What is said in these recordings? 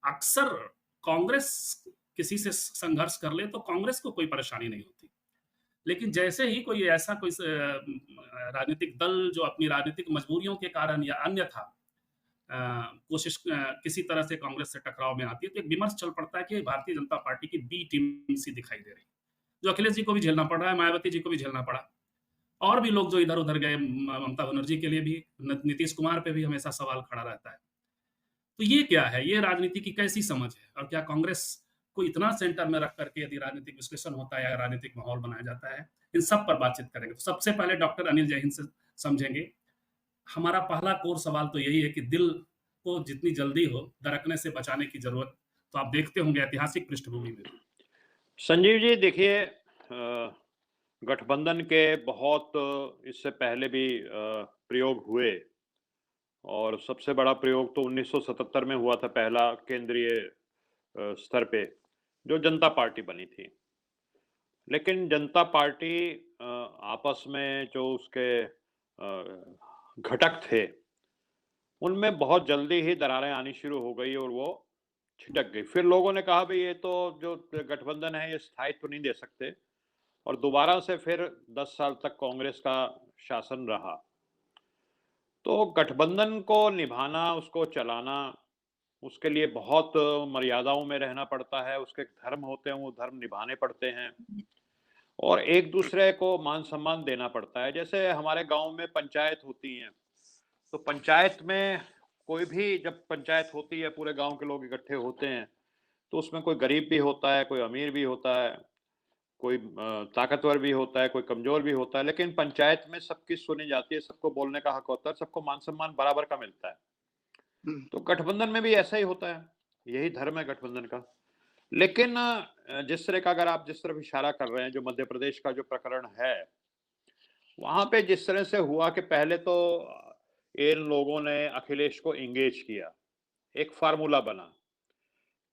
अक्सर कांग्रेस किसी से संघर्ष कर ले तो कांग्रेस को कोई परेशानी नहीं होती। लेकिन जैसे ही कोई ऐसा कोई राजनीतिक दल जो अपनी राजनीतिक मजबूरियों के कारण या अन्यथा अ, किसी तरह से कांग्रेस से टकराव में आती है, तो एक विमर्श चल पड़ता है कि भारतीय जनता पार्टी की बी टीम सी दिखाई दे रही है। जो अखिलेश जी को भी झेलना पड़ रहा है, मायावती जी को भी झेलना पड़ा। और भी लोग जो इधर-उधर गए, ममता बनर्जी के लिए भी, नीतीश कुमार पे भी हमेशा सवाल खड़ा रहता है। तो ये क्या है? ये राजनीति की कैसी समझ है? और क्या कांग्रेस को इतना सेंटर में रख करके यदि राजनीतिक विश्लेषण होता है या राजनीतिक माहौल बनाया जाता है? इन सब पर बातचीत करेंगे। तो सबसे पहले डॉक्टर अनिल जैन से समझेंगे। हमारा पहला कोर सवाल तो यही है कि दिल को जितनी जल्दी हो दरकने से बचाने की ज़रूरत तो आप देखते होंगे ऐतिहासिक पृष्ठभूमि में भी। संजीव जी देखिए, गठबंधन के बहुत इससे पहले भी प्रयोग हुए और सबसे बड़ा प्रयोग तो 1977 में हुआ था, पहला केंद्रीय स्तर पे जो जनता पार्टी बनी थी। लेकिन जनता पार्टी आपस में जो उसके घटक थे, उनमें बहुत जल्दी ही दरारें आनी शुरू हो गई और वो छिटक गई। फिर लोगों ने कहा भई ये तो जो गठबंधन है ये स्थायित्व नहीं दे सकते और दोबारा से फिर 10 साल तक कांग्रेस का शासन रहा। तो गठबंधन को निभाना, उसको चलाना, उसके लिए बहुत मर्यादाओं में रहना पड़ता है, उसके धर्म होते हैं, वो धर्म निभाने पड़ते हैं और एक-दूसरे को मान-सम्मान देना पड़ता है। जैसे हमारे गाँव में पंचायत होती हैं, तो पंचायत में कोई भी जब पंचायत होती है, पूरे गाँव के लोग इकट्ठे होते हैं, तो उसमें कोई गरीब भी होता है, कोई अमीर भी होता है, कोई ताकतवर भी होता है, कोई कमज़ोर भी होता है, लेकिन पंचायत में सबकी सुनी जाती है, सबको बोलने का हक होता है, सबको मान-सम्मान बराबर का मिलता है। हुँ। तो गठबंधन में भी ऐसा ही होता है, यही धर्म है गठबंधन का। लेकिन जिस तरह का, अगर आप जिस तरफ इशारा कर रहे हैं, जो मध्य प्रदेश का जो प्रकरण है, वहाँ पे जिस तरह से हुआ कि पहले तो इन लोगों ने अखिलेश को एंगेज किया, एक फ़ॉर्मूला बना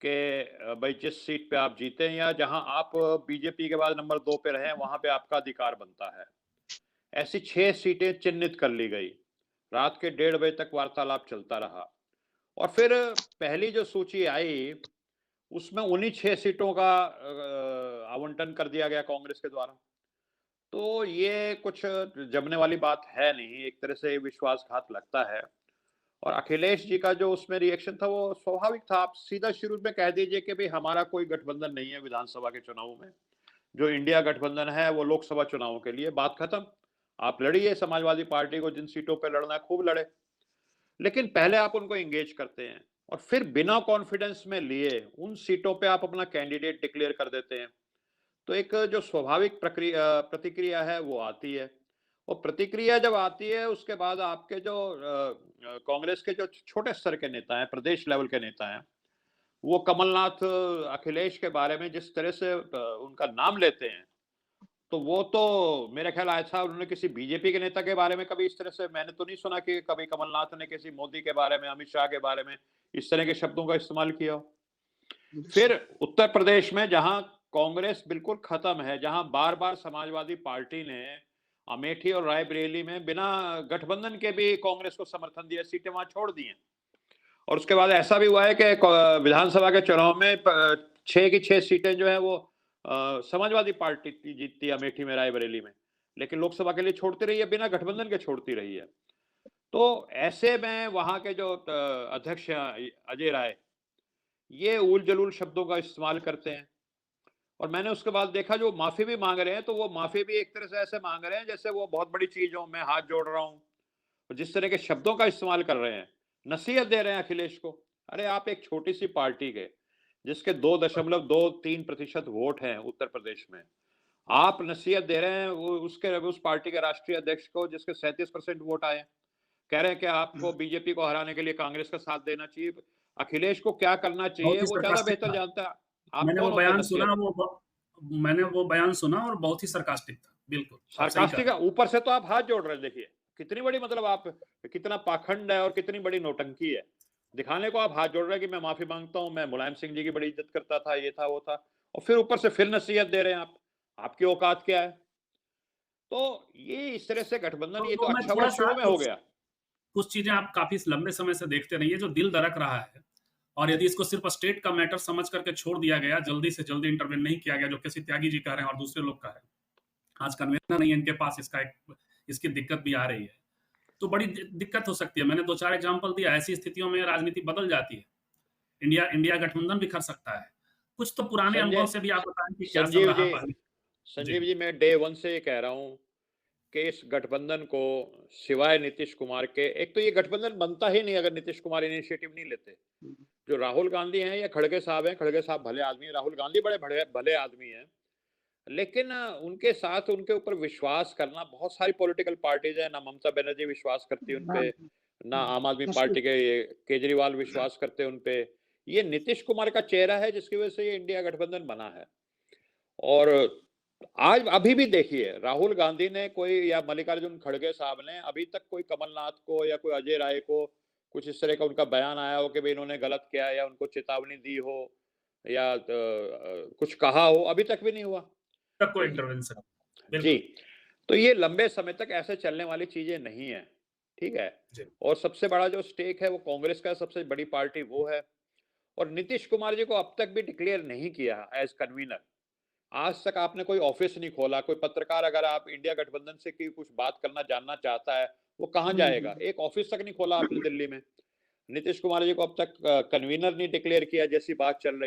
कि भई जिस सीट पे आप जीते या जहाँ आप बीजेपी के बाद नंबर 2 पे रहे हैं, वहाँ पे आपका अधिकार बनता है। ऐसी 6 सीटें चिन्हित कर ली गई। रात के 1:30 बजे तक वार्तालाप चलता रहा और फिर पहली जो सूची आई, उसमें उन्हीं 6 सीटों का आवंटन कर दिया गया कांग्रेस के द्वारा। तो ये कुछ जमने वाली बात है नहीं, एक तरह से विश्वासघात लगता है। और अखिलेश जी का जो उसमें रिएक्शन था वो स्वाभाविक था। आप सीधा शुरू में कह दीजिए कि भई हमारा कोई गठबंधन नहीं है विधानसभा के चुनावों में। जो इंडिया गठबंधन है वो लोकसभा चुनावों के लिए, बात खत्म। आप लड़िए, समाजवादी पार्टी को जिन सीटों पे लड़ना है खूब लड़े। लेकिन पहले आप उनको एंगेज करते हैं और फिर बिना कॉन्फिडेंस में लिए उन सीटों पे आप अपना कैंडिडेट डिक्लेयर कर देते हैं। तो एक जो स्वाभाविक प्रतिक्रिया है वो आती है और प्रतिक्रिया जब आती है उसके बाद आपके जो कांग्रेस के जो छोटे स्तर के नेता हैं, प्रदेश लेवल के नेता हैं, वो कमलनाथ अखिलेश के बारे में जिस तरह से उनका नाम लेते हैं, तो वो तो मेरा ख्याल ऐसा उन्होंने किसी बीजेपी के नेता के बारे में कभी इस तरह से मैंने तो नहीं सुना कि कभी कमलनाथ ने किसी मोदी के बारे में, अमित शाह के बारे में इस तरह के शब्दों का इस्तेमाल किया हो। फिर उत्तर प्रदेश में जहां कांग्रेस बिल्कुल खत्म है, जहां बार-बार समाजवादी पार्टी ने अमेठी और रायबरेली में बिना गठबंधन के भी कांग्रेस को समर्थन दिया, सीटें वहां छोड़ दी हैं। और उसके बाद ऐसा भी हुआ है कि विधानसभा के चुनाव में 6 की 6 सीटें जो है वो समाजवादी पार्टी की जीतती है अमेठी में, रायबरेली में। लेकिन लोकसभा के लिए छोड़ती रही है, बिना गठबंधन के छोड़ती रही है। तो ऐसे में वहां के जो अध्यक्ष हैं अजय राय, ये उल-जलूल शब्दों का इस्तेमाल करते हैं। और मैंने उसके बाद देखा जो माफ़ी भी माँग रहे हैं, तो वो माफ़ी भी एक तरह से ऐसे माँग रहे हैं जैसे वो बहुत बड़ी चीज़ हो, मैं हाथ जोड़ रहा हूँ। और जिस तरह के शब्दों का इस्तेमाल कर रहे हैं, नसीहत दे रहे हैं अखिलेश को। अरे आप एक छोटी-सी पार्टी के, जिसके 2.23% वोट हैं उत्तर प्रदेश में। आप नसीहत दे रहे हैं वो उस पार्टी के राष्ट्रीय अध्यक्ष को जिसके 37% वोट आए हैं। कह रहे हैं कि आपको बीजेपी को हराने के लिए कांग्रेस का साथ देना चाहिए। अखिलेश को क्या करना चाहिए बहुत ही वो ज़्यादा सरकास्टिक बेहतर था। जानता है। आप मैंने वो कौन होते हैं बयान सुना, नसीहत? मैंने वो बयान सुना और बहुत ही सरकास्टिक था। बिल्कुल, आप सही कह सार्कास्टिक रहे है, हैं। ऊपर से तो आप हाथ जोड़ रहे हैं देखिए। कितनी बड़ी, मतलब आप कितना पाखंड है और कितनी बड़ी नौटंकी है। दिखाने को आप हाथ जोड़ रहे हैं कि मैं माफ़ी माँगता हूँ, मैं मुलायम सिंह जी की बड़ी इज़्ज़त करता था, ये था, वो था। और फिर ऊपर से फिर नसीहत दे रहे हैं आप। आपकी औकात क्या है? तो ये इस तरह से गठबंधन ये तो तो मैं अच्छा हुआ थोड़ा-सा शुरू में हो कुछ गया। कुछ चीज़ें आप काफ़ी लंबे समय से देखते रहिए, जो दिल धड़क रहा है और यदि इसको सिर्फ स्टेट का मैटर समझ करके छोड़ दिया गया, जल्दी से जल्दी इंटरवेन नहीं किया गया, जो केसी त्यागी जी कह रहे हैं और दूसरे लोग कह रहे हैं। आज कन्वेंशन नहीं है इनके पास, इसकी दिक्कत भी आ रही है। तो बड़ी दिक्कत हो सकती है। मैंने 2-4 एग्जांपल दिया, ऐसी स्थितियों में राजनीति बदल जाती है। इंडिया इंडिया गठबंधन बिखर सकता है। कुछ तो पुराने अनुभव संजय से भी आप बताएँ कि क्या सब संजीव रहा जी पहले? जी। संजीव जी, मैं डे 1 से ये कह रहा हूँ कि इस गठबंधन को सिवाय नीतीश कुमार के, एक तो ये गठबंधन बनता ही नहीं अगर नीतीश कुमार इनिशिएटिव नहीं लेते। जो राहुल गांधी हैं या खड़गे साहब हैं, खड़गे साहब भले आदमी हैं, राहुल गांधी बड़े भले भले आदमी हैं। लेकिन उनके साथ उनके ऊपर विश्वास करना, बहुत सारी पॉलिटिकल पार्टीज़ हैं, ना ममता बनर्जी विश्वास करती है उन पे, ना आम आदमी पार्टी के ये केजरीवाल विश्वास करते हैं उन पे। ये नीतीश कुमार का चेहरा है जिसकी वजह से ये इंडिया गठबंधन बना है। और आज अभी भी देखिए, राहुल गांधी ने कोई या मल्लिकार्जुन खड़गे साहब ने अभी तक कोई कमलनाथ को या कोई अजय राय को कुछ इस तरह का उनका बयान आया हो कि भई इन्होंने गलत किया या उनको चेतावनी दी हो या कुछ कहा हो, अभी तक भी नहीं हुआ। तब तो कोई इंटरवेंशन जी, बिल्कुल। तो ये लंबे समय तक ऐसे चलने वाली चीज़ें नहीं हैं, ठीक है? जी। और सबसे बड़ा जो स्टेक है वो कांग्रेस का, सबसे बड़ी पार्टी वो है। और नीतीश कुमार जी को अब तक भी डिक्लेयर नहीं किया एज़ कन्वीनर। आज तक आपने कोई ऑफिस नहीं खोला, कोई पत्रकार अगर आप इंडिया गठबंधन से की कुछ बात करना जानना चाहता है, वो कहाँ जाएगा? एक ऑफिस तक नहीं खोला आपने दिल्ली में। नीतीश कुमार जी को अब तक कन्वीनर नहीं डिक्लेयर किया जैसी बात चल रही